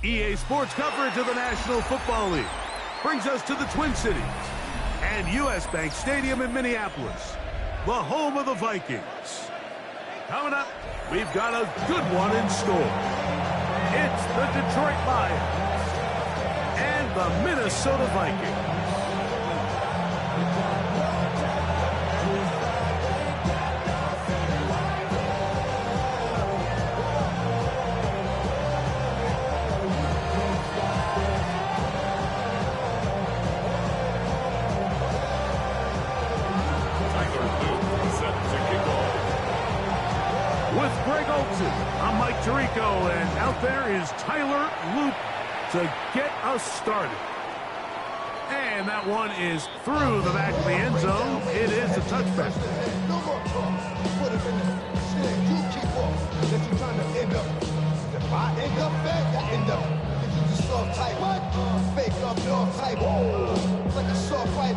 EA Sports coverage of the National Football League brings us to the Twin Cities and U.S. Bank Stadium in Minneapolis, the home of the Vikings. Coming up, we've got a good one in store. It's the Detroit Lions and the Minnesota Vikings. I'm Mike Tirico, and out there is Tyler Loop to get us started. And that one is through the back of the end zone. It is a touchback. It's like a soft fight.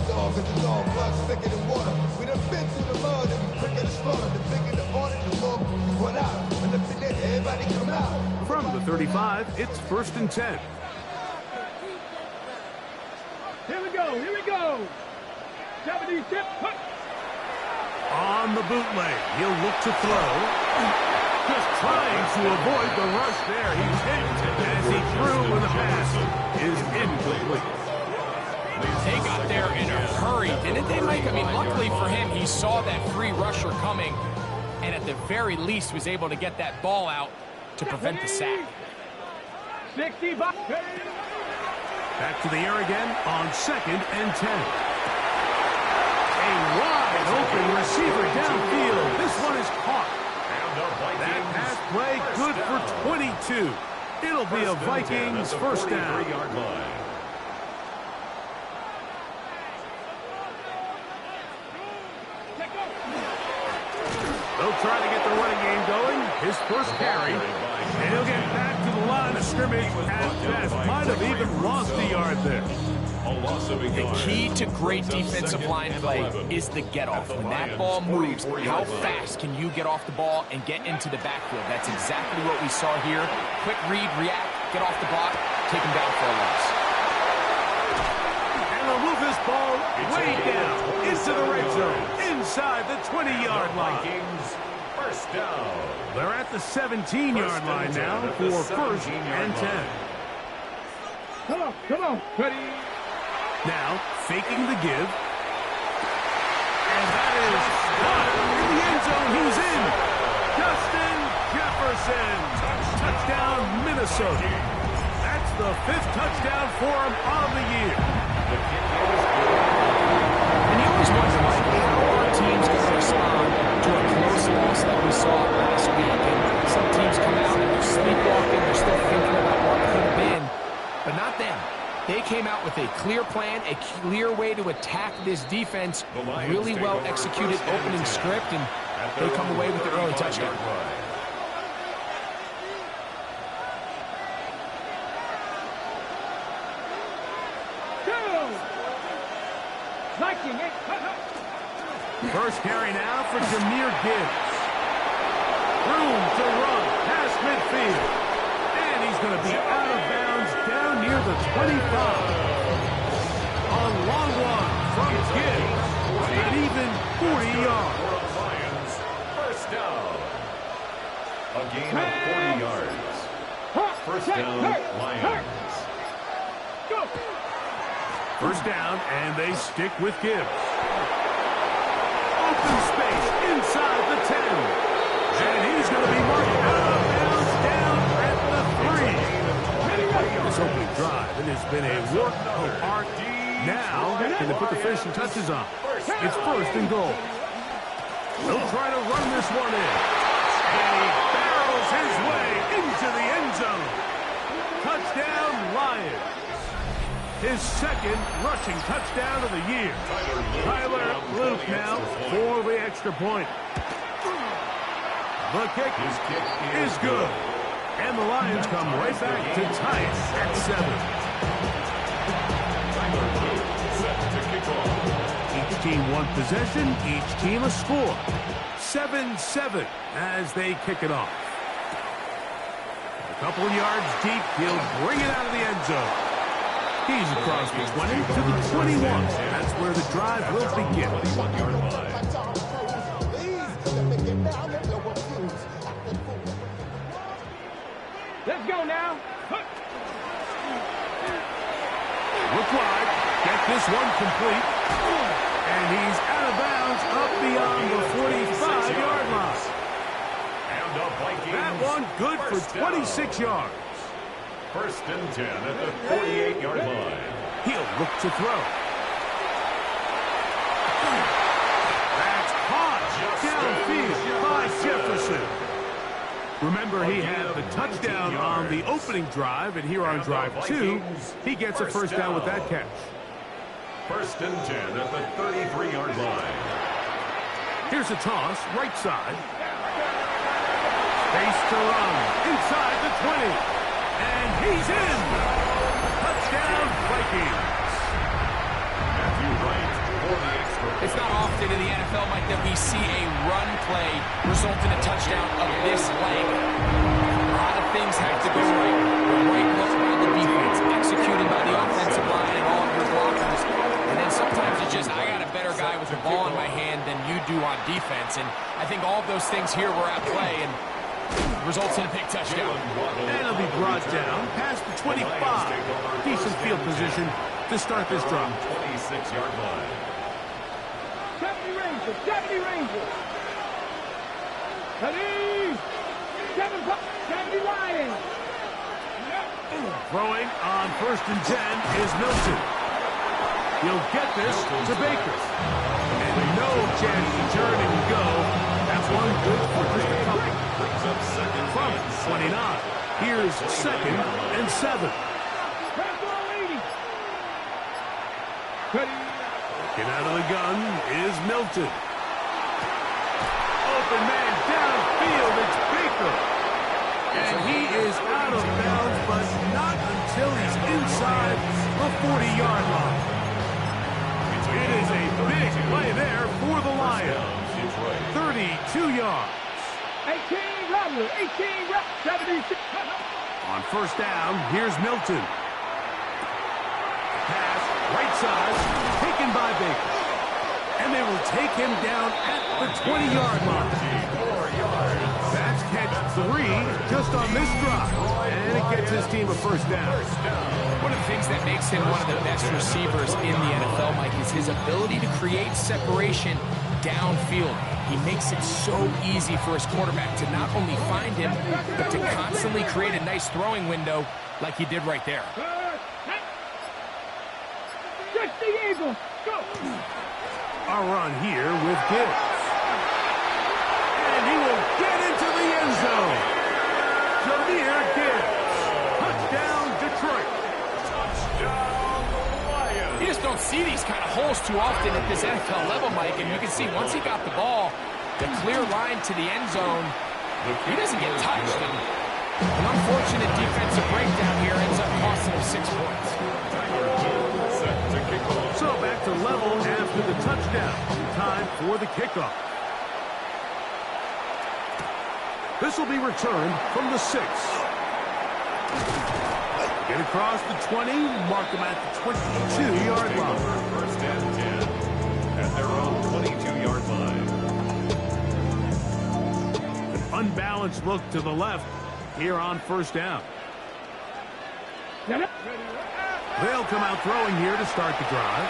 Dog is the dog, blood thicker than water. We done been through the mud and we quicker to slaughter. The bigger the order, the more we run out. And if it is, everybody come out. From the 35, it's 1st and 10. Here we go. 76. On the bootleg, he'll look to throw. Just trying to avoid the rush there. He's hit as he threw when the pass is incomplete. They got there in a hurry, didn't they, Mike? I mean, luckily for him, he saw that free rusher coming, and at the very least was able to get that ball out to prevent the sack. 60 bucks. Back to the air again on 2nd and 10. A wide open receiver downfield. This one is caught. That pass play good for 22. It'll be a Vikings first down. They'll try to get the running game going. His first carry. And he'll get back to the line of scrimmage at best. Might have even lost the yard there. The key to great defensive line play is the get-off. When that ball moves, how fast can you get off the ball and get into the backfield? That's exactly what we saw here. Quick read, react, get off the block, take him down for a loss. And they'll move this ball way down into the red zone, inside the 20-yard line. First down. They're at the 17-yard line now for 1st and 10. Come on. Ready. Now, faking the give. And that is in the end zone. He's in. Justin Jefferson. Touchdown, Minnesota. That's the 5th touchdown for him on the year. And you always wonder, Mike, how are teams going to respond to a close loss like we saw last week? And some teams come out and they're sleepwalking. They're still thinking about what could have been. But not them. They came out with a clear plan, a clear way to attack this defense, really well executed opening script, and they come away with the early touchdown. First carry now for Jahmyr Gibbs. Room to run past midfield. And he's going to be out of bounds down near the 25. A long one from Gibbs. An even 40 yards. First down. A gain of 40 yards. First down, Lions. First down, and they stick with Gibbs. Open space inside the 10. And he's going to be marked out of bounds down at the 3. This opening drive, it has been a work of art. Now, can they put the finishing touches on? It's 1st and goal. They'll try to run this one in. And he barrels his way into the end zone. Touchdown, Lions. His 2nd rushing touchdown of the year. Tyler Luke now for the extra point. The kick is good. And the Lions come right back to tie it at 7. Each team one possession, each team a score. 7-7 as they kick it off. Couple yards deep, he'll bring it out of the end zone. He's across the 20 to the 21. That's where the drive will begin. 21-yard line. Let's go now. Look wide. Get this one complete. And he's out of bounds up beyond the 45-yard line. And the Vikings. That one good for 26 yards. First and 10 at the 48-yard line. He'll look to throw. That's caught downfield by Jefferson. Remember, he had the touchdown on the opening drive, and here on drive 2, he gets a first down with that catch. First and 10 at the 33-yard line. Here's a toss, right side. Space to run, inside the 20. And he's in! Touchdown, Vikings! Matthew Wright for the extra. It's not often in the NFL, Mike, that we see a run play result in a touchdown of this length. A lot of things have to go right. The right look by the defense, executing by the offensive line and all of your blockers. And then sometimes it's just, I got a better guy with the ball in my hand than you do on defense. And I think all of those things here were at play and results in a big touchdown. And he'll be brought down past the 25. Decent field position to start this drive. 26-yard line. 70 Rangers, 70 Rangers. 70 Lions. Throwing on first and 10 is Milton. He'll get this to Baker. And no chance to turn and go. That's one good for just a couple. Brings up second From 29. Here's second and 7. Get out of the gun is Milton. Open man downfield, it's Baker. And he is out of bounds, but not until he's inside the 40-yard line. It is a big play there for the Lions. 32 yards. 18 Robert, 18 Robert, 76. On first down, here's Milton. Pass, right side, taken by Baker. And they will take him down at the 20-yard line. That's catch 3 just on this drive. And it gets his team a first down. One of the things that makes him one of the best receivers in the NFL, Mike, is his ability to create separation downfield. He makes it so easy for his quarterback to not only find him, but to constantly create a nice throwing window like he did right there. Just the Eagles. Go. A run here with Gibbs. And he will get into the end zone. Jameer Gibbs. Touchdown, Detroit. Touchdown, Lions. You just don't see these kind of holes too often at this NFL level, Mike, and you can see once he got the ball, the clear line to the end zone, he doesn't get touched. And an unfortunate defensive breakdown here ends up costing him 6 points. So back to level after the touchdown. Time for the kickoff. This will be returned from the 6. Get across the 20, mark them at the 22-yard line. First and 10 at their own 22-yard line. An unbalanced look to the left here on first down. They'll come out throwing here to start the drive.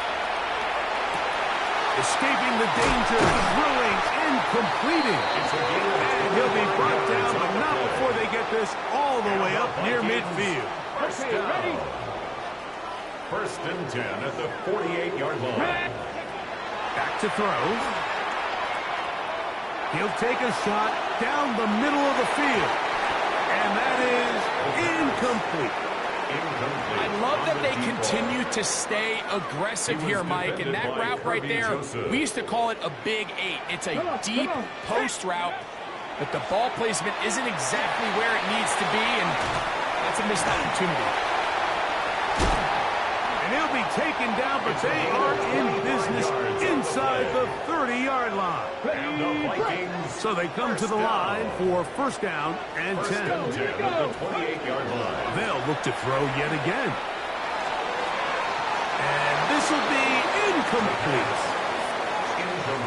Escaping the danger, throwing and completing. And he'll be brought down, but not before they get this all the way up near midfield. First down. First and 10 at the 48-yard line. Back to throw. He'll take a shot down the middle of the field. And that is incomplete. I love that they continue to stay aggressive here, Mike, and that route right there, we used to call it a big 8. It's a deep post route, but the ball placement isn't exactly where it needs to be, and that's a missed opportunity. And He'll be taken down, but they are in business inside the 30-yard line. And the Vikings. So they come to the line for first down and 10. First and 10 at the 28-yard line. They'll look to throw yet again. And this will be incomplete.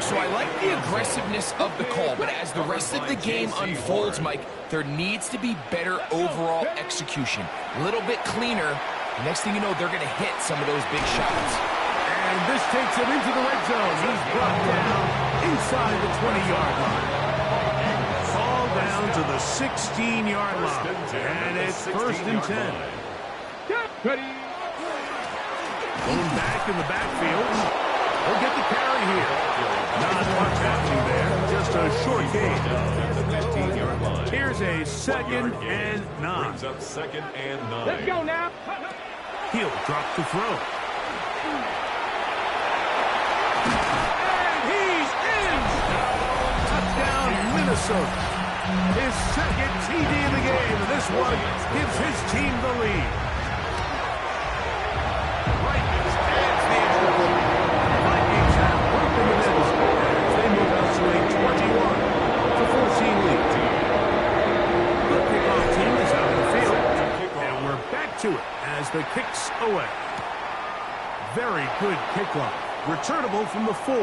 So I like the aggressiveness of the call, but as the rest of the game unfolds, Mike, there needs to be better overall execution. A little bit cleaner. Next thing you know, they're going to hit some of those big shots. And this takes him into the red zone. He's brought down inside the 20-yard line. Fall down to the 16-yard line. And it's first and 10. Ready. Going back in the backfield. He'll get the carry here. Not much happening there. Just a short gain. At the 15-yard line. Here's a second and 9. Brings up second and 9. Let's go now. He'll drop the throw. And he's in! Touchdown, Minnesota. His second TD in the game, and this one gives his team the lead. Vikings adds the extra point. Vikings have broken the middle as they move out to a 21-14 lead. The kickoff team is out of the field, and we're back to it as the kicks away. Very good kickoff. Returnable from the 4.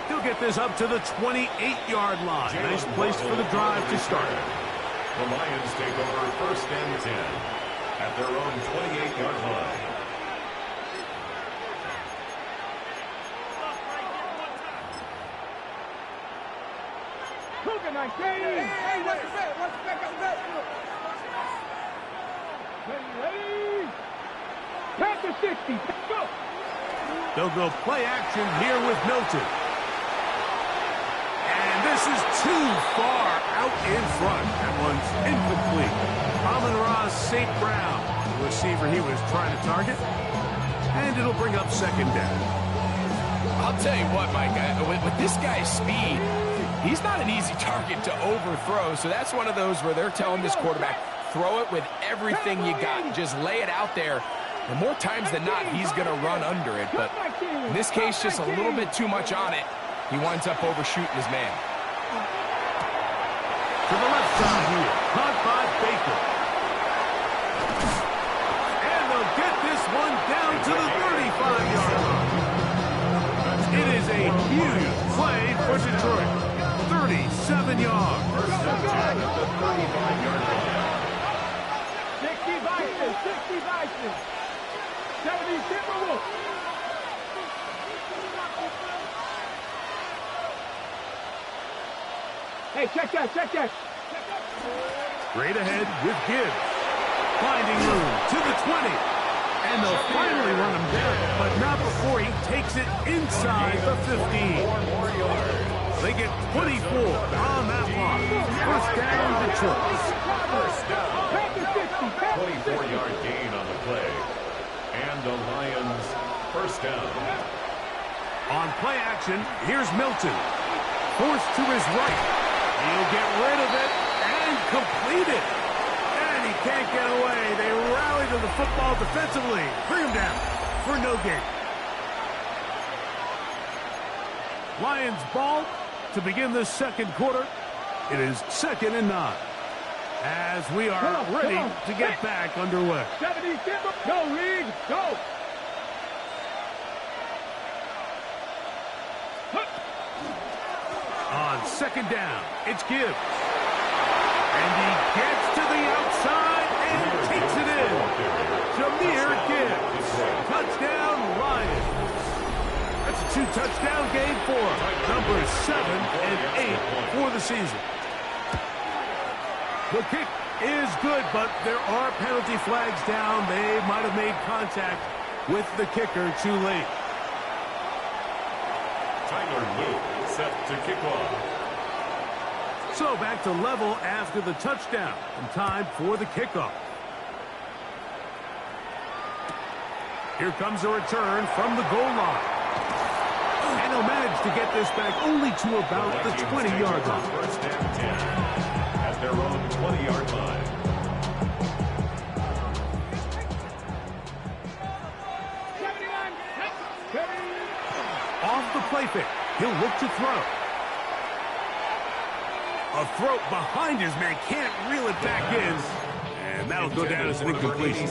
He'll get this up to the 28-yard line. Nice place for the drive to start. The Lions take over first and 10 at their own 28-yard line. Cougar 19. Hey, what's the bet? What's the bet? Got the bet? Ready? Panther 60. Go. They'll go play action here with Milton. And this is too far out in front. That one's incomplete. Amon-Ra St. Brown, the receiver he was trying to target. And it'll bring up second down. I'll tell you what, Mike, with this guy's speed, he's not an easy target to overthrow. So that's one of those where they're telling this quarterback, throw it with everything you got. Just lay it out there. And more times than not, he's going to run under it. But in this case, just a little bit too much on it. He winds up overshooting his man. To the left side here. Caught by Baker. And they'll get this one down to the 35-yard line. It is a huge play for Detroit. 37 yards. First and 10 at the 35-yard line. 60 Vikings. 60 Vikings. 70 Timberwolves. Hey, check that, check that. Straight ahead with Gibbs. Finding room to the 20. And they'll finally run him down, but not before he takes it inside the 15. 4 more yards. They get 24 on that block. First down, Detroit. First down. 24-yard gain on the play. And the Lions first down. On play action, here's Milton. Forced to his right. He'll get rid of it and complete it. And he can't get away. They rally to the football defensively. Bring him down for no gain. Lions ball to begin this second quarter. It is second and 9. As we are ready to get back underway. 70 Timber. Go, Reed. Go. On second down, it's Gibbs. And he gets to the outside and takes it in. Jahmyr Gibbs. Touchdown, Lions. That's a 2-touchdown game for number 7 and 8 for the season. The kick is good, but there are penalty flags down. They might have made contact with the kicker too late. Tyler Luke set to kick off. So back to level after the touchdown, and time for the kickoff. Here comes a return from the goal line. And he'll manage to get this back only to about the 20-yard line. First and 10 at their own 20-yard line. the play fake. He'll look to throw. A throw behind his man, can't reel it back in. And that'll go down as an incompletion.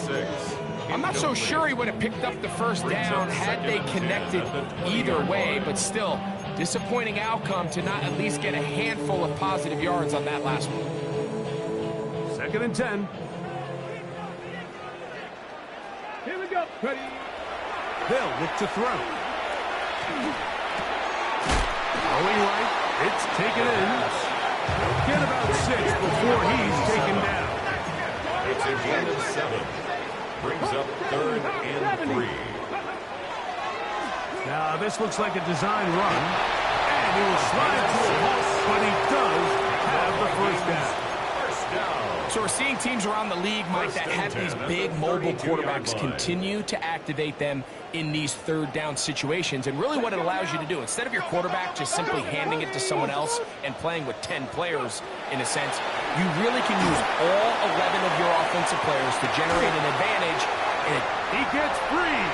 I'm not so sure he would have picked up the first down had they connected either way, but still, disappointing outcome to not at least get a handful of positive yards on that last one. 2nd and 10. Here we go. Ready. They'll look to throw. Throwing right. It's taken in. They'll get about 6 before he's taken down. It's a gain of 7. Brings up 3rd and 3. Now, this looks like a design run. And he will slide to a halt, but he does have the first down. So we're seeing teams around the league, Mike, that have these big mobile quarterbacks continue to activate them in these 3rd down situations. And really what it allows you to do, instead of your quarterback just simply handing it to someone else and playing with 10 players, in a sense, you really can use all 11 of your offensive players to generate an advantage. And he gets free.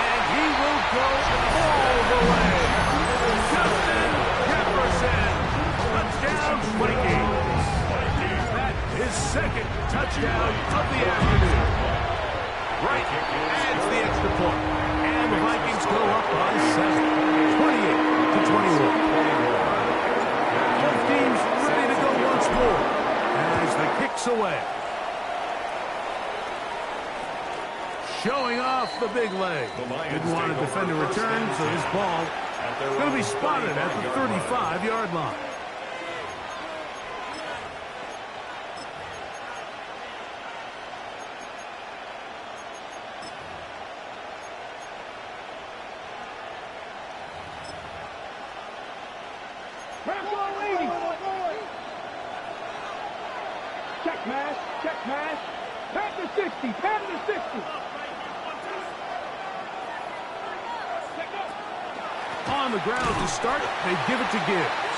And he will go all the way. Justin Jefferson. Touchdown, Vikings. His 2nd touchdown of the afternoon. Right adds the extra point. And the Vikings go up by 7. 28-21. Both teams ready to go once more as the kick's away. Showing off the big leg. Didn't want to defend a return, so this ball is going to be spotted at the 35-yard line. Check mash, check mash. Pat the 60, pat the 60. On the ground to start, they give it to Gibbs.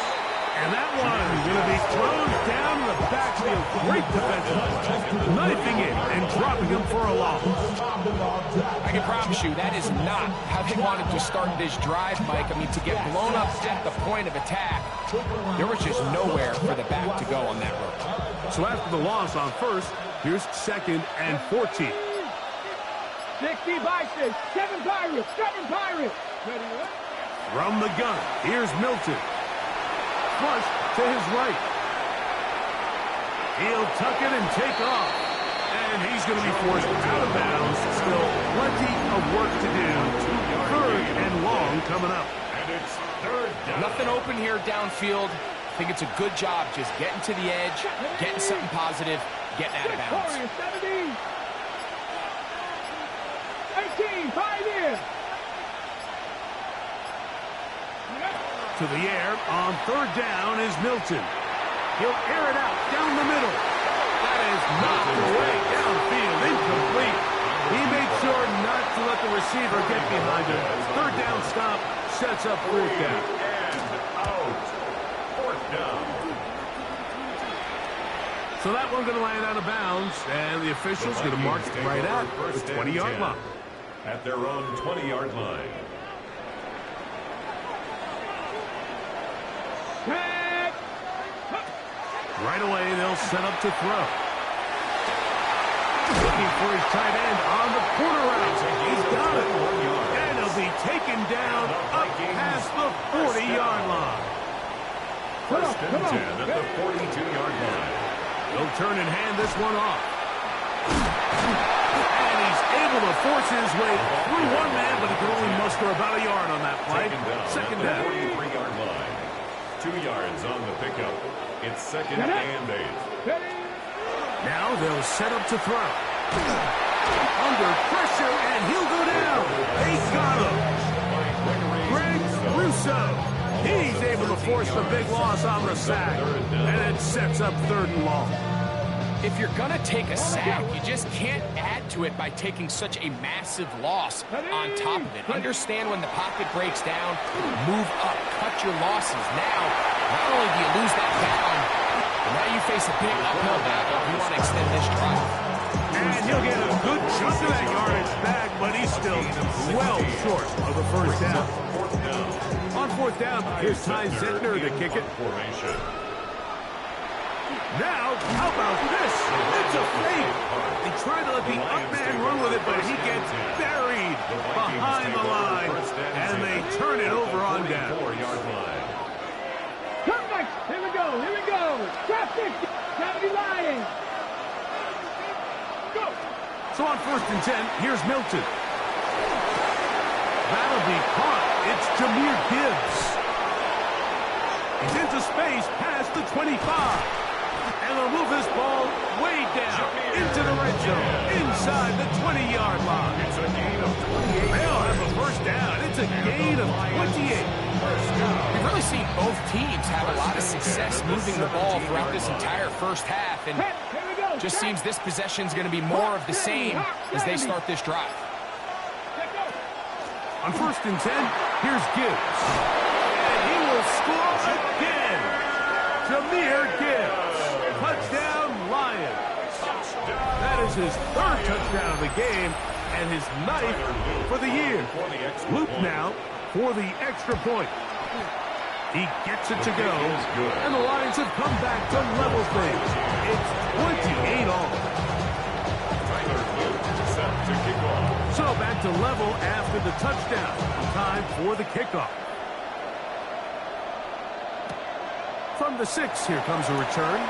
And that one is going to be thrown down the backfield. Great defense. Knifing it and dropping him for a loss. I can promise you that is not how they wanted to start this drive, Mike. I mean, to get blown up at the point of attack, there was just nowhere for the back to go on that road. So after the loss on first, here's 2nd and 14. 60 Vikings, 7 Pirates, 7 Pirates. Ready, what? From the gun, here's Milton. Flush to his right. He'll tuck it and take off. And he's going to be forced out of bounds. Still plenty of work to do. 3rd and long coming up. And it's 3rd down. Nothing open here downfield. I think it's a good job just getting to the edge, getting something positive, getting out of bounds. 17. 18, pioneer. To the air on 3rd down is Milton. He'll air it out down the middle. That is knocked away downfield, incomplete. He made sure not to let the receiver get behind him. 3rd down stop sets up 4th down. And out. 4th down. So that one going to land out of bounds, and the official's going to mark it right at the 20-yard line. At their own 20-yard line. Right away, they'll set up to throw. Looking for his tight end on the corner route. He's got it. And he'll be taken down up past the 40-yard line. 1st and 10 at the 42-yard line. He'll turn and hand this one off. And he's able to force his way through one man, but he can only muster about a yard on that play. 2nd down. 43-yard line. 2 yards on the pickup. It's 2nd and 8. Now they'll set up to throw. Under pressure, and he'll go down. They got him. Greg Russo. He's able to force the big loss on the sack. And it sets up 3rd and long. If you're going to take a sack, you just can't add to it by taking such a massive loss on top of it. Understand when the pocket breaks down, move up, cut your losses. Now, not only do you lose that down, but now you face a big uphill battle if you want to extend this drive. And he'll get a good chunk of that yardage back, but he's still well short of the first down. On fourth down, here's Ty Zentner to kick it. Now, how about this? It's a fake. They try to let the up man run with it, but he gets buried behind the line, and they turn it over on down. Come next. Here we go. Here we go. Trap 60. 70 Lions. Go. So on first and 10, here's Milton. That'll be caught. It's Jahmyr Gibbs. He's into space past the 25. And they'll move this ball way down into the red zone, inside the 20-yard line. It's a gain of 28. They'll have a first down. It's a gain of 28. We've really seen both teams have a lot of success moving the ball throughout this entire first half, and just seems this possession is going to be more of the same as they start this drive. On first and 10, here's Gibbs. And he will score again. Jahmyr Gibbs. Touchdown, Lions. That is his third touchdown of the game and his ninth for the year. Luke now for the extra point. He gets it to go, and the Lions have come back to level things. It's 28 all. So back to level after the touchdown. Time for the kickoff. From the 6, here comes a return.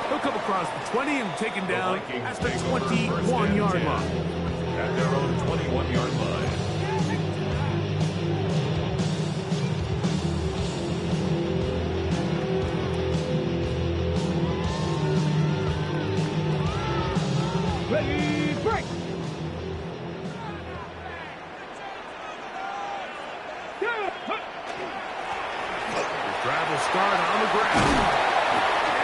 He'll come across the 20 and taken down at the 21-yard line. At their own 21-yard line. Ready, break. Drive will start on the ground.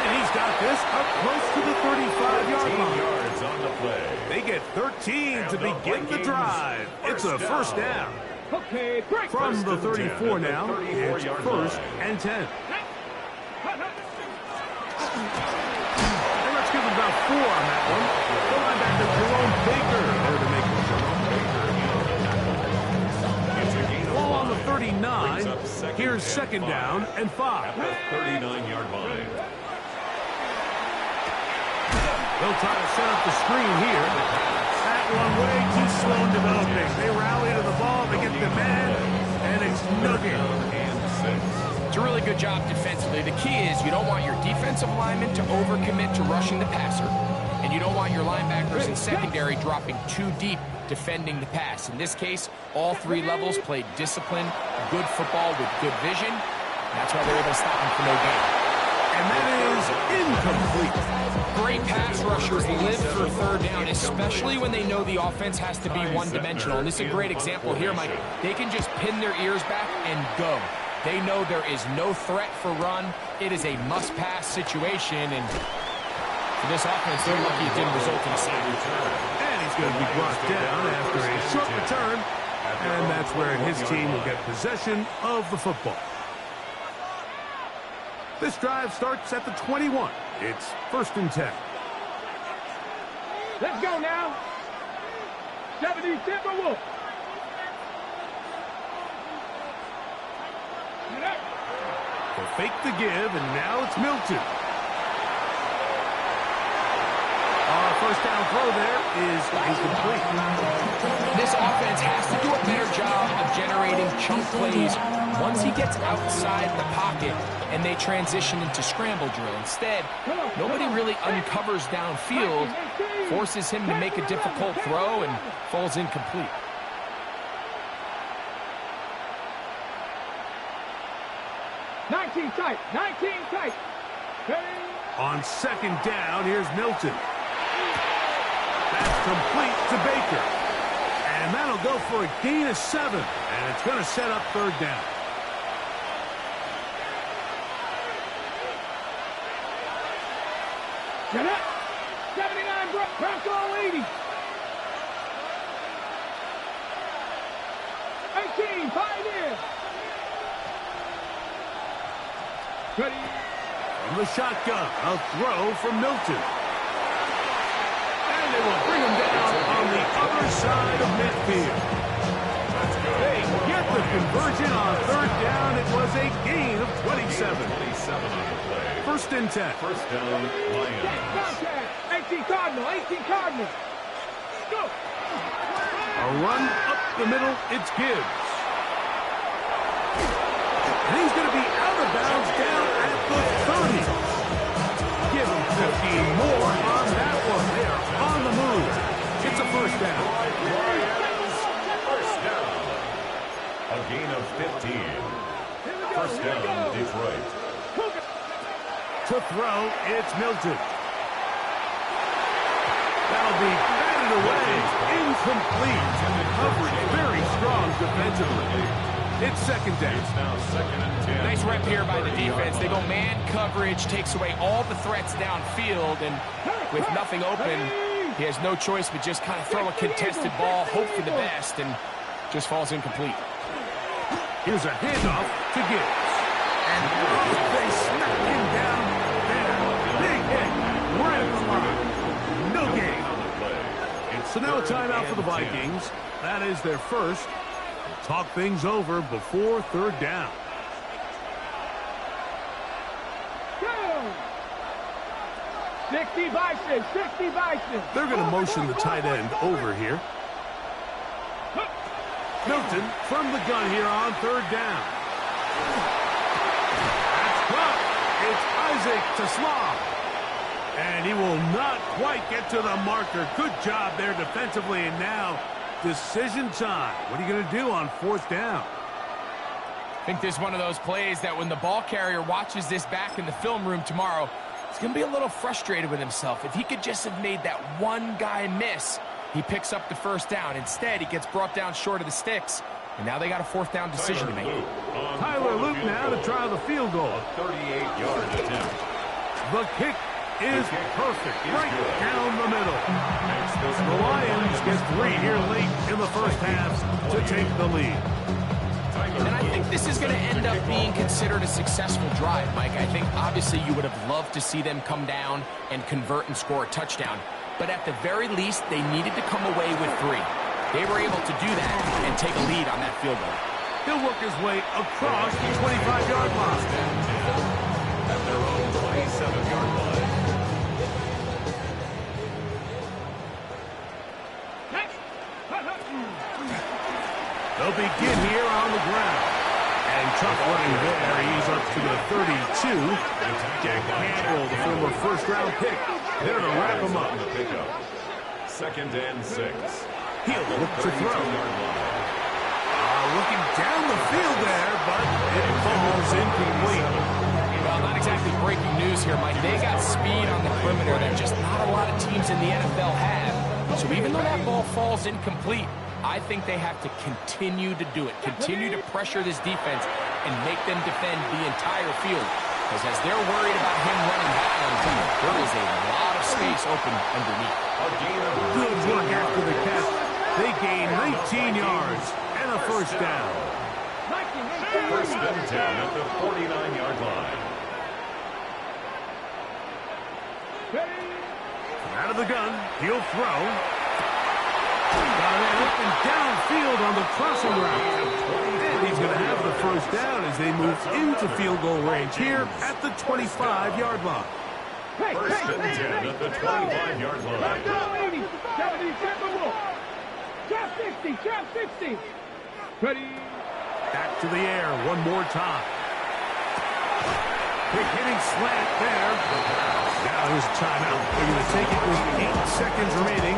And he's got this up close to the 35-yard line. Yards on the play. They get 13 to begin the drive. It's a first down. Okay, break. From the 34 now, it's first and 10. And let's give him about 4 on that one. The linebacker, Jerome Baker, there to make the jump. Ball on the 39. Here's second down and 5. At the 39-yard line. They'll try to set up the screen here. That one way too slow in developing. They rally to the ball, they get the man, and it's noogie. It's a really good job defensively. The key is you don't want your defensive linemen to overcommit to rushing the passer, and you don't want your linebackers and secondary dropping too deep defending the pass. In this case, all 3 levels played disciplined, good football with good vision. That's why they're able to stop him for no gain. And that is incomplete. Great pass rushers live for third down, especially when they know the offense has to be one-dimensional. And this is a great example here, Mike. They can just pin their ears back and go. They know there is no threat for run. It is a must-pass situation, and for this offense, they're lucky it didn't result in a sack. And he's going to be brought down after a short return, and that's where his team will get possession of the football. This drive starts at the 21. It's first and 10. Let's go now. 70 Timberwolves. They'll fake the give, and now it's Milton. First down throw there is incomplete. This offense has to do a better job of generating chunk plays once he gets outside the pocket and they transition into scramble drill. Instead, nobody really uncovers downfield, forces him to make a difficult throw, and falls incomplete. Tight. 19 tight. On second down, here's Milton. That's complete to Baker. And that'll go for a gain of 7. And it's going to set up third down. Jeanette, 79 Bronco 80. 18, 5 in. Ready. From the shotgun, a throw from Milton. they will bring him down on the other side of midfield. They get the conversion on third down. It was a gain of 27. 27 on the play. First and 10. First down, Lions. Contact. 18 Cardinal. 18 Cardinal. Go. A run up the middle. It's Gibbs. And he's going to be out of bounds down at the 30. Give him 15 more on that one. They are on the move. It's a first down. Lions, first down. A gain of 15. First down, Detroit. To throw, it's Milton. That'll be batted away. Incomplete. Coverage very strong defensively. It's second down. It's now second and 10. Nice rep here by the defense. They go man coverage, takes away all the threats downfield, and with nothing open, he has no choice but just kind of throw a contested ball, hope for the best, and just falls incomplete. Here's a handoff to Gibbs. And they smack him down there. Big hit. Right at the line. No gain. So now a timeout for the Vikings. That is their first. Talk things over before third down. Go. 60 Vikings. 60 Vikings. They're going to motion the tight end over here. Milton from the gun here on third down. That's caught. It's Isaac to Slav. And he will not quite get to the marker. Good job there defensively. And now decision time. What are you going to do on fourth down? I think this is one of those plays that when the ball carrier watches this back in the film room tomorrow, he's going to be a little frustrated with himself. If he could just have made that one guy miss, he picks up the first down. Instead, he gets brought down short of the sticks, and now they got a fourth down decision to make. Tyler Luke now to try the field goal. 38-yard attempt. The kick is perfect, right down the middle. The Lions get 3 here late in the first half to take the lead. And I think this is going to end up being considered a successful drive, Mike. I think obviously you would have loved to see them come down and convert and score a touchdown. But at the very least, they needed to come away with 3. They were able to do that and take a lead on that field goal. He'll work his way across the 25-yard line. At their own 27-yard line. They'll begin here on the ground. And tough running there. He's up to the 32. Jack Campbell, the former first-round pick, there to wrap him up. Second and 6. He'll look to throw. Looking down the field there, but it falls incomplete. Well, not exactly breaking news here, Mike. They got speed on the perimeter that just not a lot of teams in the NFL have. So even though that ball falls incomplete, I think they have to continue to do it, continue to pressure this defense and make them defend the entire field. Because as they're worried about him running down, there is a lot of space open underneath. Good work after the catch. They gain 19 yards and a first down. First and 10 at the 49-yard line. Out of the gun, he'll throw. Got it up and downfield on the crossing route. And he's going to have the first down as they move into field goal range here at the 25-yard line. First and 10 at the 25-yard line. Jab 60, jab 60. Ready. Back to the air one more time. Big hitting slant there. Now his timeout. They're going to take it with 8 seconds remaining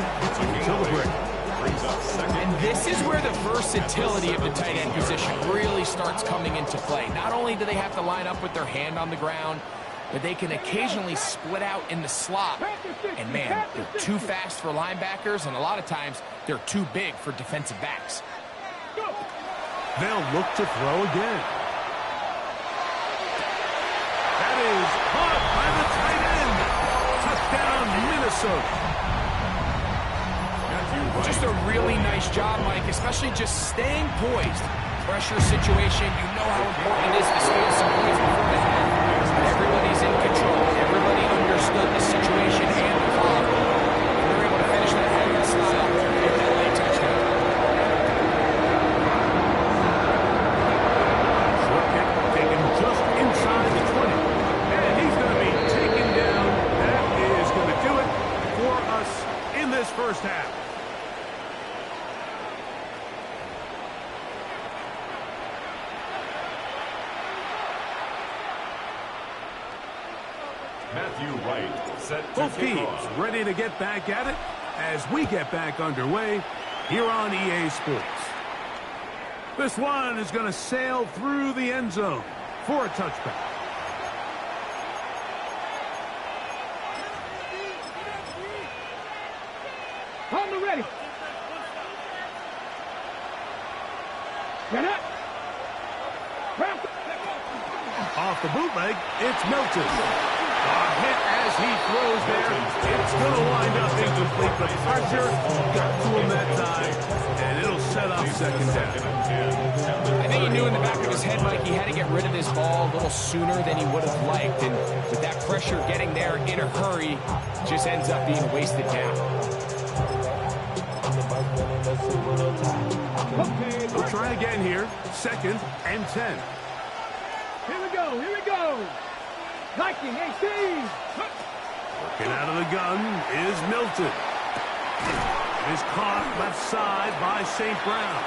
until the break. And this is where the versatility of the tight end position really starts coming into play. Not only do they have to line up with their hand on the ground, but they can occasionally split out in the slot. And man, they're too fast for linebackers, and a lot of times they're too big for defensive backs. They'll look to throw again. That is caught by the tight end. Touchdown, Minnesota. Just a really nice job, Mike, especially just staying poised. Pressure situation, you know how important it is to steal some points before the half. Everybody's in control. Everybody understood the situation and the clock. They're able to finish Matthew Wright set to Both kick teams off. ready to get back at it as we get back underway here on EA Sports. This one is going to sail through the end zone for a touchback. On the ready. Get up. Off the bootleg, it's Milton. A hit as he throws there. It's going to wind up incomplete. The pressure got to him that time, and it'll set up second down. I think he knew in the back of his head, Mike, he had to get rid of this ball a little sooner than he would have liked. And with that pressure getting there in a hurry, just ends up being a wasted down. We'll try again here. 2nd and 10. Here we go. Here we go. Viking 18. Working out of the gun is Milton. Is caught left side by St. Brown.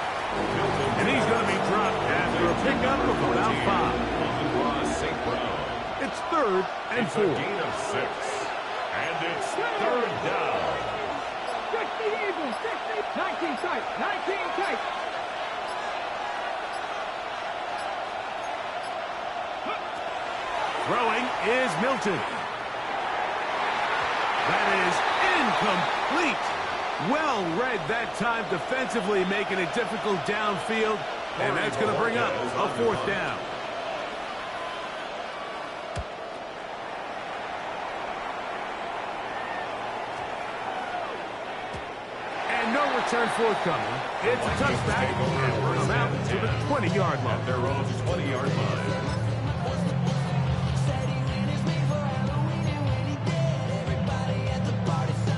And he's going to be dropped after a pickup of about 5. St. Brown. It's 3rd and 4. It's a gain of 6. And it's 3rd down. 60 Eagles. 60. 19 tight. 19 tight. Throwing is Milton. That is incomplete. Well read that time defensively, making it difficult downfield. And that's going to bring up a 4th down. And no return forthcoming. It's a touchback. And we're out to the 20-yard line. At their own 20-yard line.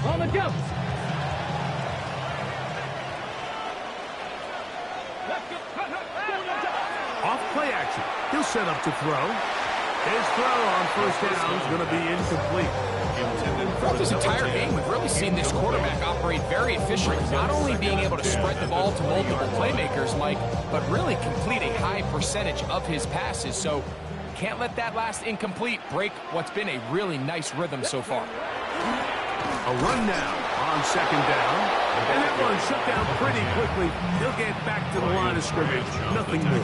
On the jump. Off play action. He'll set up to throw. His throw on 1st down is going to be incomplete. Throughout this entire game, we've really seen this quarterback operate very efficiently, not only being able to spread the ball to multiple playmakers, Mike, but really complete a high percentage of his passes. So can't let that last incomplete break what's been a really nice rhythm so far. A run now on 2nd down. And that run shut down pretty quickly. He'll get back to the line of scrimmage. Nothing more.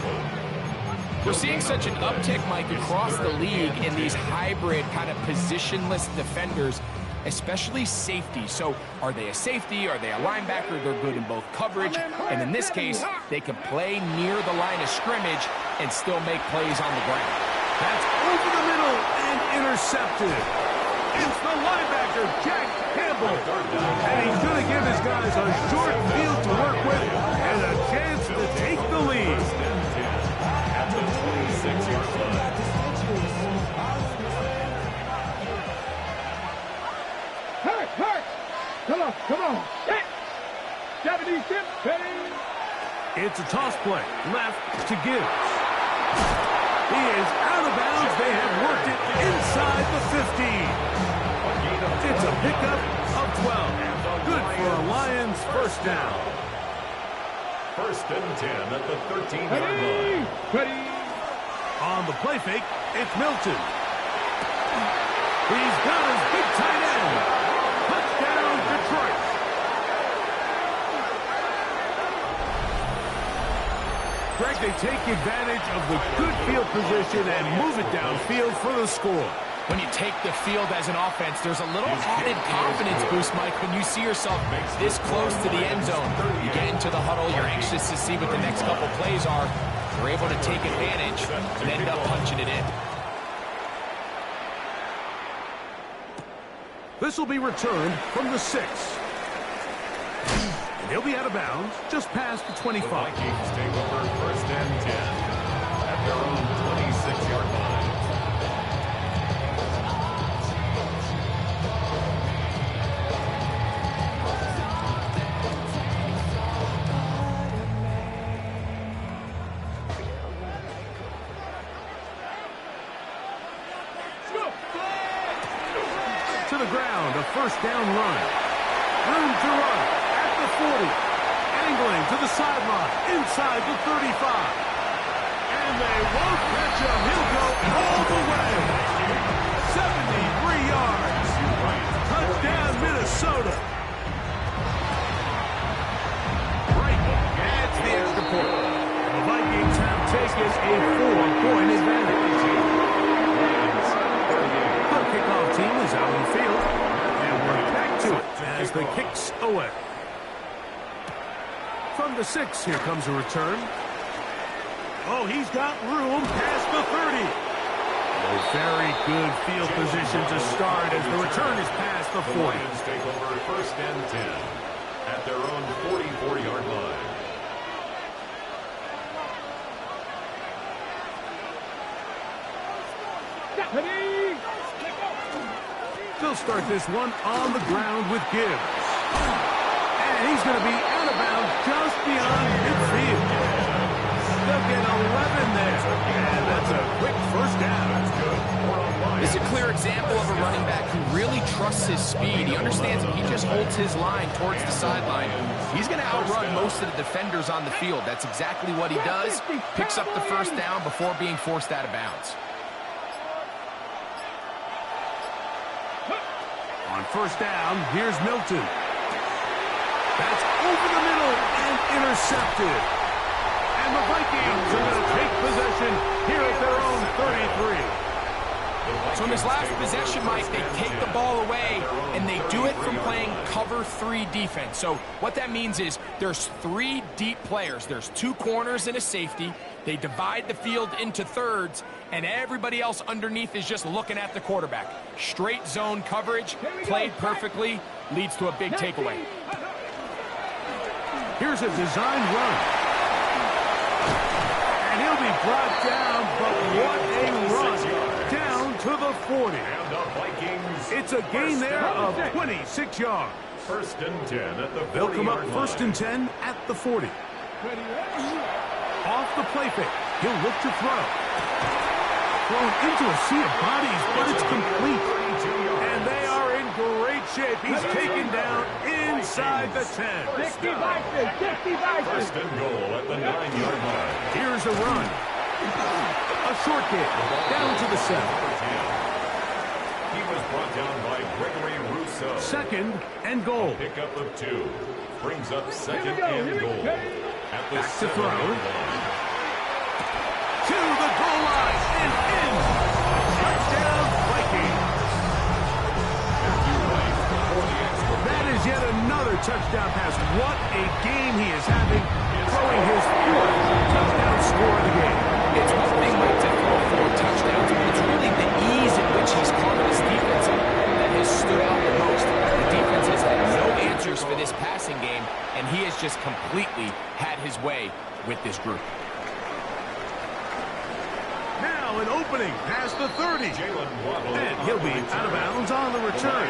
We're seeing such an uptick, Mike, across the league in these hybrid kind of positionless defenders, especially safety. So are they a safety? Are they a linebacker? They're good in both coverage. And in this case, they can play near the line of scrimmage and still make plays on the ground. That's over the middle and intercepted. It's the linebacker, Jack Campbell. And he's going to give his guys a short field to work with and a chance to take the lead. At the 26-yard line. Hurt. Come on. Hit. 76. It's a toss play. Left to Gibbs. He is out of bounds. They have worked it inside the 15. It's a pickup of 12. Good for a Lions 1st down. 1st and 10 at the 13-yard line. Ready. On the play fake, it's Milton. He's got his big tight end. Touchdown, Detroit. Greg, they take advantage of the good field position and move it downfield for the score. When you take the field as an offense, there's a little added confidence boost, Mike, when you see yourself this close to the end zone. You get into the huddle, you're anxious to see what the next couple plays are. You're able to take advantage and end up punching it in. This will be returned from the 6. And he'll be out of bounds just past the 25. The Vikings take over 1st and 10 at their own 26-yard line. To the ground, a 1st down run. Room to run at the 40. Angling to the sideline, inside the 35. And they won't catch him. He'll go all the way. 73 Minnesota. Right adds the extra point. The Vikings have taken a 4-point advantage. The kickoff team is out on the field, and we're back to it as the kick's away. From the 6, here comes a return. Oh, he's got room past the 30. A very good field position to start as the return is past the 40. The Lions take over 1st and 10 at their own 44-yard line. They'll start this one on the ground with Gibbs. And he's going to be out of bounds just beyond midfield. They'll get 11 there. And that's a quick first down. That's good. This is a clear example of a running back who really trusts his speed. He understands if he just holds his line towards the sideline, he's going to outrun most of the defenders on the field. That's exactly what he does. Picks up the first down before being forced out of bounds. On first down, here's Milton. That's over the middle and intercepted. And the Vikings are going to take possession here at their own 33. So in this last possession, Mike, they take the ball away, and they do it from playing cover 3 defense. So what that means is there's 3 deep players. There's 2 corners and a safety. They divide the field into thirds, and everybody else underneath is just looking at the quarterback. Straight zone coverage, played perfectly, leads to a big takeaway. Here's a design run. And he'll be brought down, but what a run. Down to the 40. And the Vikings. It's a gain there of 26 yards. 1st and 10 at the 40-yard line. They'll come up 1st and 10 at the 40. Off the play fake. He'll look to throw. Thrown into a sea of bodies, but it's complete. And they are in great shape. He's taken down inside the 10. 60 Vikings, 60 Vikings. 1st and goal at the 9-yard line. Here's a run. A short kick down to the 7. He was brought down by Gregory Rousseau. 2nd and goal. Pickup of 2. Brings up 2nd and goal. At the Back to throw. 7-yard line. To the goal line and in. Touchdown, Vikings. That is yet another touchdown pass. What a game he is having, throwing his 4th touchdown score of the game. It's one thing, Mike, to throw 4 touchdowns, but it's really the ease in which he's caught this defense that has stood out the most. The defense has had no answers for this passing game, and he has just completely had his way with this group. Now an opening past the 30. And he'll be out of bounds on the return.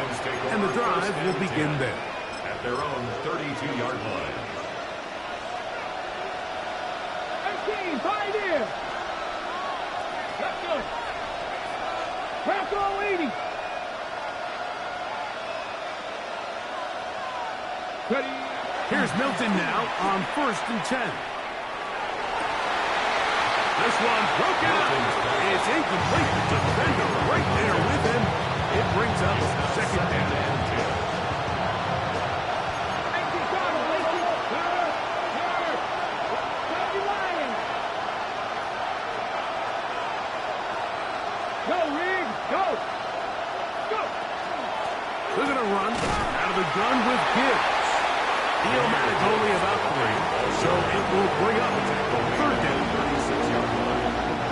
And the drive will begin there. At their own 32-yard line. 18, fight in. Let's go. Crack all 80. Ready. Here's Milton now on 1st and 10. This one broken up. It's incomplete. The defender right there with him. It brings up 2nd down. Go, Reed. Go. Go. They're going to run out of the gun with Gibbs. He'll manage only about 3, so it will bring up 3rd down.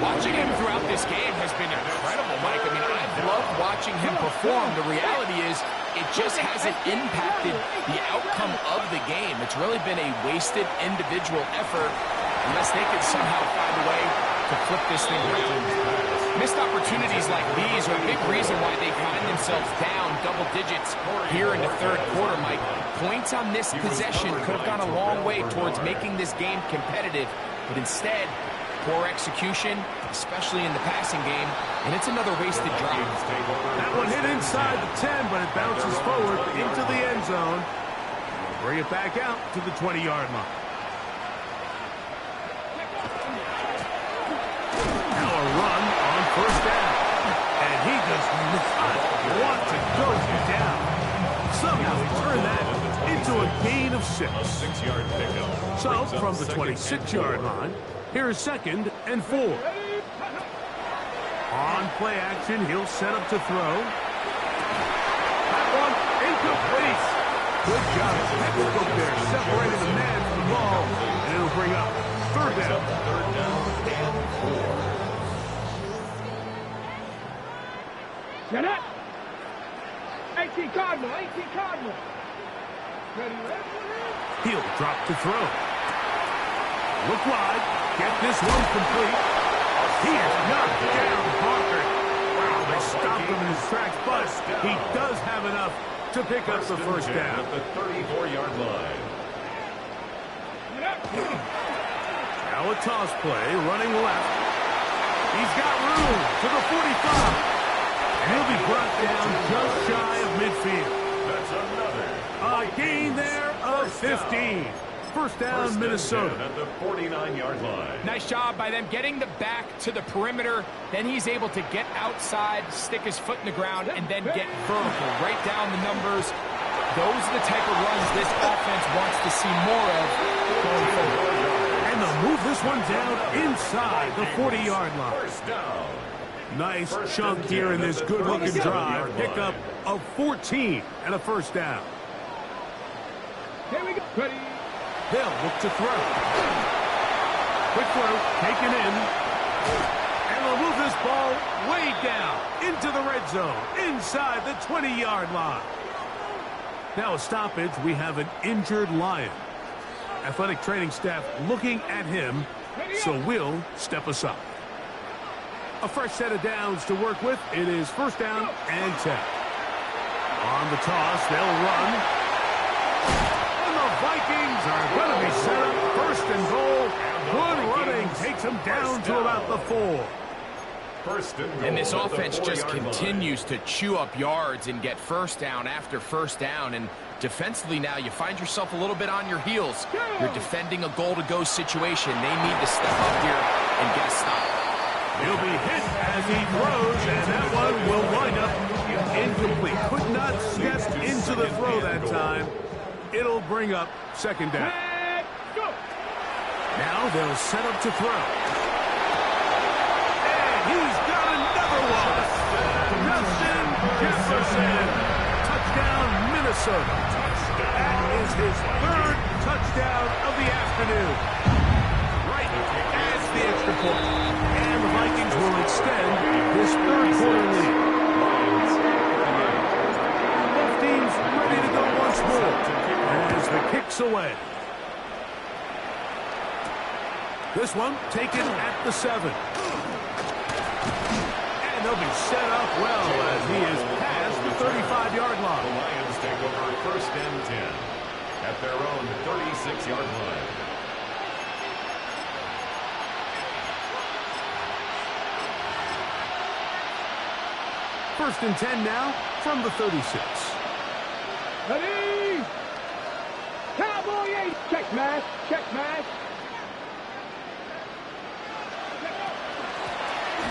Watching him throughout this game has been incredible, Mike. I mean, I've loved watching him perform. The reality is it just hasn't impacted the outcome of the game. It's really been a wasted individual effort unless they can somehow find a way to flip this thing around. Missed opportunities like these are a big reason why they find themselves down double digits here in the 3rd quarter, Mike. Points on this possession could have gone a long way towards making this game competitive, but instead, poor execution, especially in the passing game, and it's another wasted drive. That one hit inside the 10, but it bounces forward into the end zone. Bring it back out to the 20-yard line. Now a run on 1st down. And he does not want to go down. Somehow he turn that into a gain of 6. A 6-yard pickup. So, from the 26-yard line, here's 2nd and 4. On play action, he'll set up to throw. That one incomplete. Good job. Textbook there, separating the man from the ball, and it'll bring up 3rd down. 3rd down and 4. Get up. 18 Cardinal, 18 Cardinal. Ready, ready. He'll drop to throw. Look wide. Get this one complete. He is knocked down hard. Wow, they stopped him in his tracks, but he does have enough to pick up the 1st down. At the 34-yard line. Now a toss play, running left. He's got room to the 45. And he'll be brought down just shy of midfield. That's another. A gain there of 15. 1st down, Minnesota. At the 49-yard line. Nice job by them getting the back to the perimeter. Then he's able to get outside, stick his foot in the ground, and then get vertical. Right down the numbers. Those are the type of runs this offense wants to see more of going forward. And they'll move this one down inside the 40-yard line. 1st down. Nice chunk here in this good-looking drive. Pickup of 14 and a 1st down. Here we go. Ready. They'll look to throw. Quick throw, taken in. And they'll move this ball way down into the red zone, inside the 20-yard line. Now a stoppage, we have an injured Lion. Athletic training staff looking at him, so we'll step aside. A fresh set of downs to work with. It is 1st down and 10. On the toss, they'll run. And the Vikings are going to be set up 1st and goal. Good running takes them down to about the 4. 1st and goal. And this offense at the just 4-yard continues to chew up yards and get 1st down after 1st down. And defensively now, you find yourself a little bit on your heels. You're defending a goal-to-go situation. They need to step up here and get a stop. He'll be hit as he throws, and that one will wind up incomplete. Could not step into the throw that time. It'll bring up 2nd down. Now they'll set up to throw. And he's got another one. Justin Jefferson. Touchdown, Minnesota. That is his 3rd touchdown of the afternoon. Right as the extra point. And the Vikings will extend this 3rd quarter lead. Both teams ready to go once more as the kick's away. This one taken at the 7. And they'll be set up well as he is past the 35-yard The line. Lions take over 1st and 10 at their own 36-yard line. First and 10 now from the 36. Ready. Cowboy 8. Check mash. Check mash.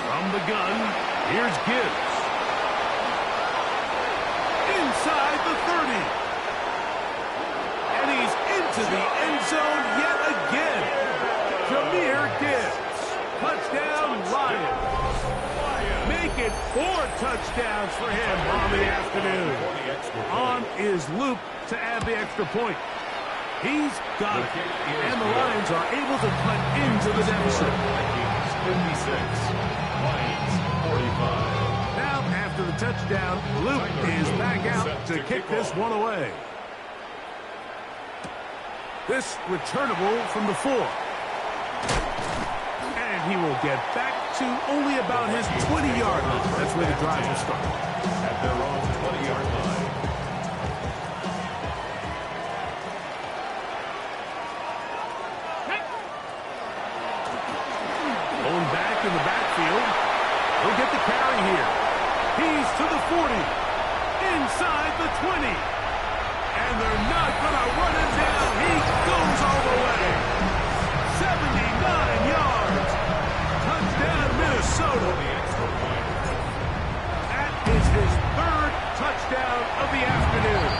From the gun, here's Gibbs. Inside the 30. And he's into the end zone yet again. Jahmyr Gibbs. Touchdown, Lions. Make it 4 touchdowns for him on the afternoon. On is Luke to add the extra point. He's got it. And the Lions are able to cut into the deficit. 56. Lions 45. Now, after the touchdown, Luke is back out to kick this one away. This returnable from the 4. And he will get back to only about his 20-yard line. That's where the drive will start. At their own 20-yard line. Going back in the backfield. He'll get the carry here. He's to the 40. Inside the 20. And they're not going to run him down. He goes all the way. 79 yards. Touchdown, Minnesota. That is his 3rd touchdown of the afternoon.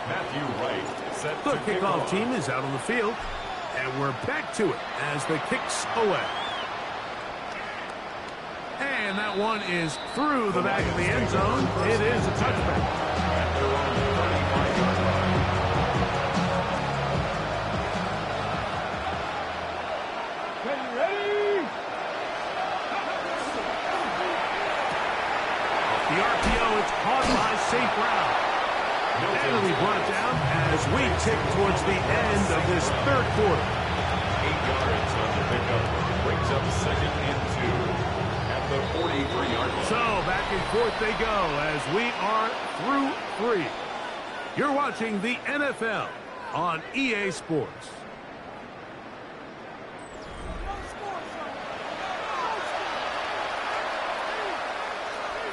Matthew Wright set The to kick kickoff off. team is out on the field, and we're back to it as the kick's away. And that one is through the back of the end zone. It is a touchback. At their own 35-yard line. Ready? The RPO, it's caught by St. Brown. And it'll be brought down as we tick towards the end of this third quarter. 8 yards on the pickup. Brings up 2nd and 2. At the 43-yard line. So back and forth they go as we are through 3. You're watching the NFL on EA Sports.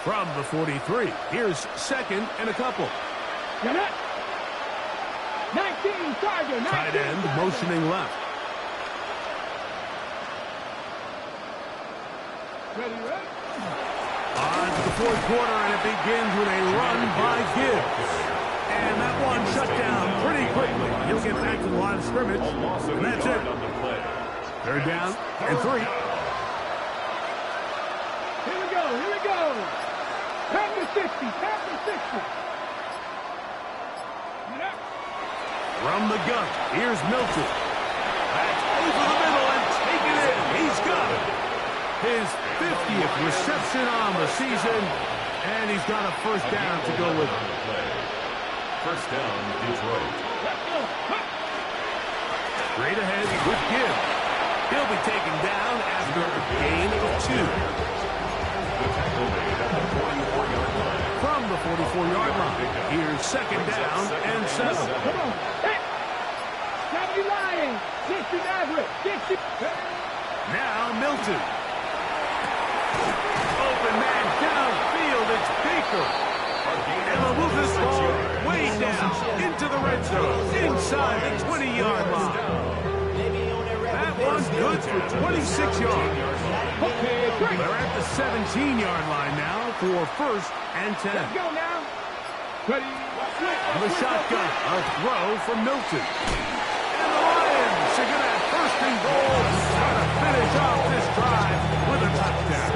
From the 43, here's 2nd and a couple. Get it. 19, Tiger. 19, Tight end Tiger. motioning left. Ready? On to the fourth quarter, and it begins with a run by Gibbs. And that one shut down pretty quickly. He'll get back to the line of scrimmage, A loss of and a that's yard it. on the play. They're down and 3. Here we go. Past the 60. From the gun, here's Milton. That's over the middle and taken in. He's got it. His 50th reception on the season, and he's got a first down to go with it. First down, Detroit. Straight ahead with Gibbs. He'll be taken down after a gain of 2. The tackle made at the 44-yard line. From the 44-yard line, here's 2nd down and 7. Come on. Hey. 70 Lions. 60 Maverick. 60. Now Milton. Open man downfield, it's Baker. And they'll move this ball way down into the red zone, inside the 20-yard line. That one's good for 26 yards. Okay, great. They're at the 17-yard line now for 1st and 10. Let's go now. Ready? On the shotgun, a throw from Milton. And the Lions are going to have 1st and goal. Trying to finish off this drive with a touchdown.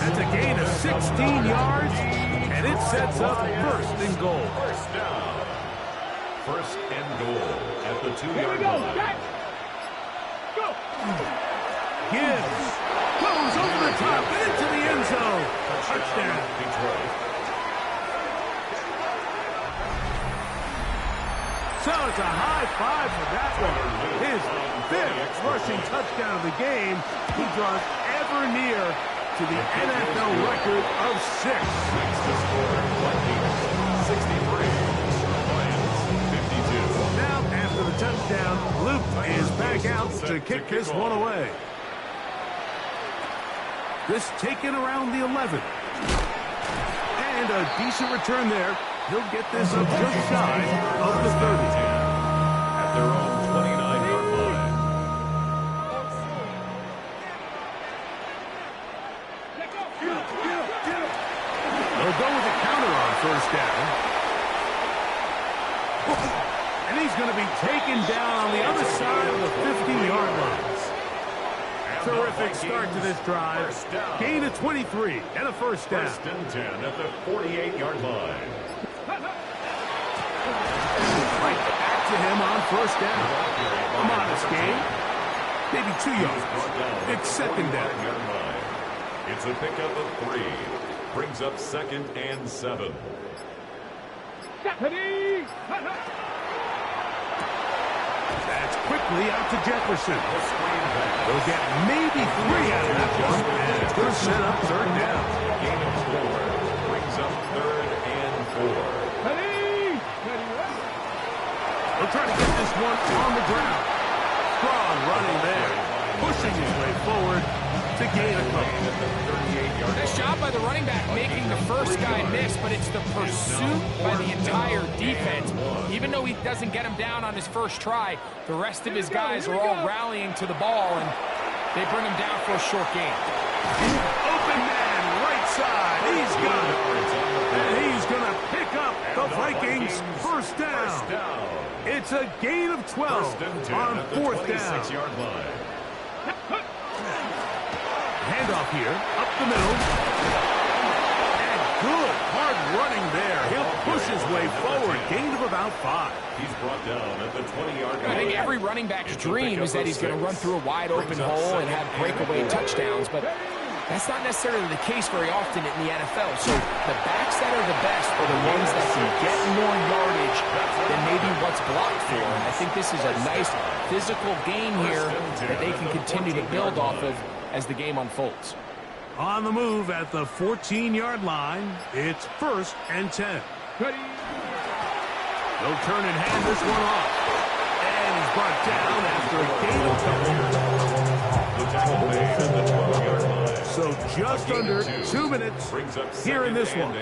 That's a gain of 16 yards, and it sets up 1st and goal. First down. 1st and goal at the Here we 2-yard go. line. Set. Go. Gibbs goes over the top and into the end zone. Touchdown. Detroit. So it's a high five for that one. His 5th rushing touchdown of the game. He draws ever near to the NFL record of 6. Next to score, Vikings 63. Lions 52. Now, after the touchdown, Luke is back out to kick this one away. This taken around the 11. And a decent return there. He'll get this up just shy of the 30. At their own 29-yard line. They'll go with a counter on 1st down. And he's going to be taken down on the other side of the 50-yard line. Terrific start to this drive. Gain of 23 and a 1st down. 1st and 10 at the 48-yard line. Right back to him on 1st down. A modest gain. Maybe 2 yards. It's 2nd down. It's a pickup of 3. Brings up 2nd and 7. Ready? That's quickly out to Jefferson. The screen pass. They'll get maybe 3 out of that one. And it's going to set up 3rd down. Gain of 4. Brings up 3rd and 4. Ready? They'll try to get this one on the ground. Strong running there. Pushing his way forward to gain a couple. At the 38-yard Nice job by the running back making the first guy miss, but it's the pursuit by the entire defense. Even though he doesn't get him down on his first try, the rest of his guys are all rallying to the ball, and they bring him down for a short gain. Open man, right side. He's got it. And he's going to pick up the Vikings first down. It's a gain of 12 on fourth down. 26-yard line. Handoff here, up the middle. And good, hard running there. He'll push his way forward. Gain of about 5. He's brought down at the 20-yard line. I think every running back's dream is that he's going to run through a wide open hole and have breakaway touchdowns, but that's not necessarily the case very often in the NFL. So the backs that are the best are the ones that can get more yardage than maybe what's blocked for. And I think this is a nice physical game here that they can continue to build off of as the game unfolds. On the move at the 14-yard line, it's 1st and 10. They'll turn and hand this one off. And he's brought down after a gain of 10. The tackle made at the 12-yard line. So just under 2 minutes here in this one.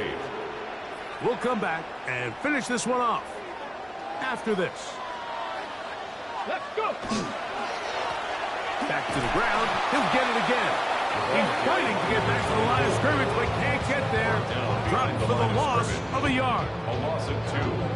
We'll come back and finish this one off after this. Let's go. Back to the ground. He'll get it again. He's fighting to get back to the line of scrimmage, but can't get there. Dropped for the loss of a yard. A loss of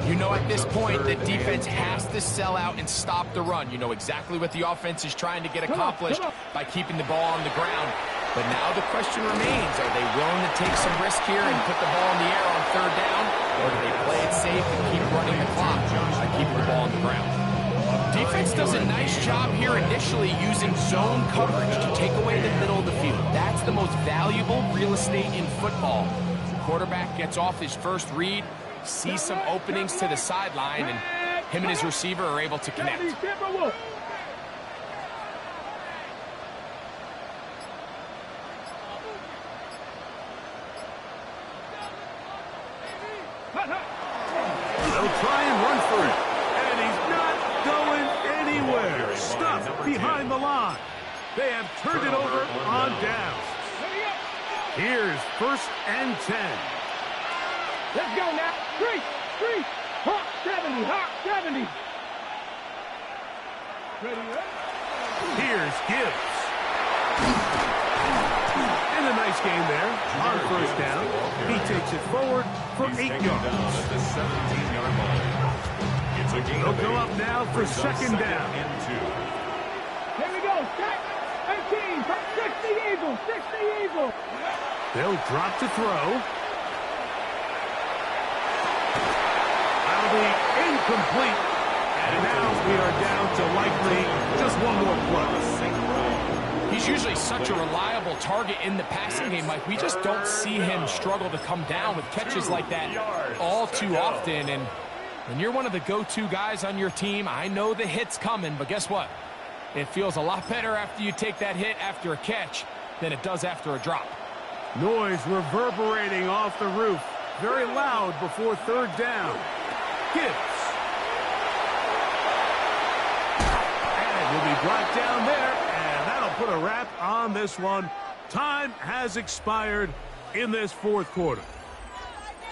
2. You know at this point the defense has to sell out and stop the run. You know exactly what the offense is trying to get accomplished by keeping the ball on the ground. But now the question remains, are they willing to take some risk here and put the ball in the air on 3rd down? Or do they play it safe and keep running the clock by keeping the ball on the ground? Defense does a nice job here initially using zone coverage to take away the middle of the field. That's the most valuable real estate in football. Quarterback gets off his first read, sees some openings to the sideline, and him and his receiver are able to connect. They'll try and run for it. And he's not going anywhere. Stuffed behind the line. They have turned it over on downs. Here's 1st and 10. Let's go now. 3. Hawk 70. Hawk 70. Ready, ready? Here's Gibbs. And a nice game there on 1st down. He takes it forward for 8 yards. At the 17-yard line. It's a gain. They'll go up now for 2nd down. And 2. Here we go. 18. 60 Eagles. 60 Eagles. They'll drop to throw. That'll be incomplete. And now we are down to likely just one more play. He's usually such a reliable target in the passing game, Mike. We just don't see him struggle to come down with catches like that all too often. And when you're one of the go-to guys on your team, I know the hit's coming, but guess what? It feels a lot better after you take that hit after a catch than it does after a drop. Noise reverberating off the roof. Very loud before 3rd down. Gibbs. And he'll be brought down there, and that'll put a wrap on this one. Time has expired in this 4th quarter.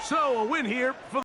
So a win here for